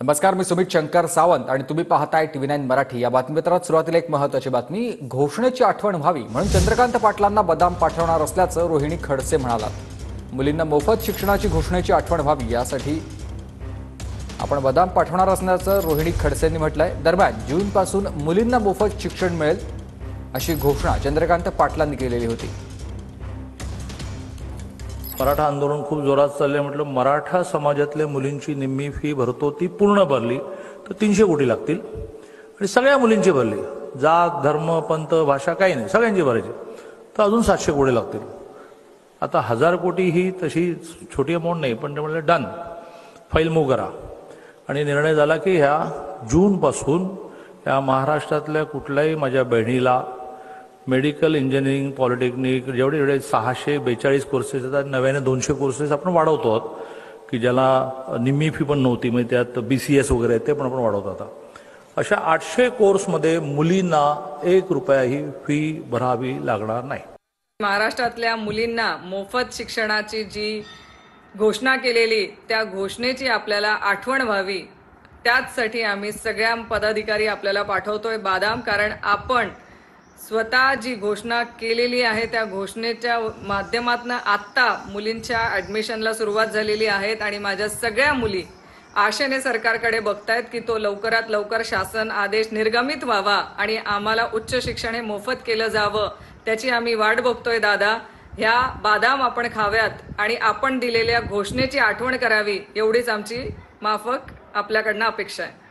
नमस्कार, मी सुमित शंकर सावंत आणि तुम्ही पाहताय TV9 मराठी। या बातमीपत्रात सुरुवातीला एक महत्त्वाची बातमी। घोषणेची आठवण व्हावी म्हणून चंद्रकांत पाटलांना बदाम पाठवणार असल्याचं रोहिणी खडसे म्हणालात। मुलींना मोफत शिक्षणाची घोषणेची आठवण व्हावी यासाठी आपण बदाम पाठवणार असल्याचं रोहिणी खडसेंनी म्हटलंय। दरम्यान जूनपासून मुलींना मोफत शिक्षण मिळेल अशी घोषणा चंद्रकांत पाटलांनी केलेली होती। मराठा आंदोलन खूप जोरात चालले। म्हटलं मराठा समाजातल्या मुलींची निम्मी फी भरतो ती पूर्ण भरली तर 300 कोटी लागतील आणि सगळ्या मुलींची भरली, जात धर्म पंथ भाषा काही नाही, सगळ्यांची भरायची तर अजून 700 कोटी लागतील। आता 1000 कोटी ही तशी छोटी अमाऊंट नाही, पण ते म्हणले डन, फाईल मूव्ह करा आणि निर्णय झाला की ह्या जूनपासून या महाराष्ट्रातल्या कुठल्याही माझ्या बहिणीला मेडिकल इंजिनिअरिंग पॉलिटेक्निक जेवढे 642 कोर्सेस आहेत, नव्याने 200 कोर्सेस आपण वाढवतो आहोत की ज्याला निम्मी फी पण नव्हती, म्हणजे त्यात BCS वगैरे आहेत ते पण आपण वाढवतो। आता अशा 800 कोर्समध्ये मुलींना 1 रुपयाही फी भरावी लागणार नाही। महाराष्ट्रातल्या मुलींना मोफत शिक्षणाची जी घोषणा केलेली त्या घोषणेची आपल्याला आठवण व्हावी त्याचसाठी आम्ही सगळ्या पदाधिकारी आपल्याला पाठवतोय बदाम, कारण आपण स्वतः जी घोषणा केलेली आहे त्या घोषणेच्या माध्यमातून आत्ता मुलींच्या ॲडमिशनला सुरुवात झालेली आहेत आणि माझ्या सगळ्या मुली आशेने सरकारकडे बघतायत की तो लवकरात लवकर शासन आदेश निर्गमित व्हावा आणि आम्हाला उच्च शिक्षण हे मोफत केलं जावं, त्याची आम्ही वाट बघतोय। दादा, ह्या बदाम आपण खाव्यात आणि आपण दिलेल्या घोषणेची आठवण करावी एवढीच आमची माफक आपल्याकडनं अपेक्षा आहे।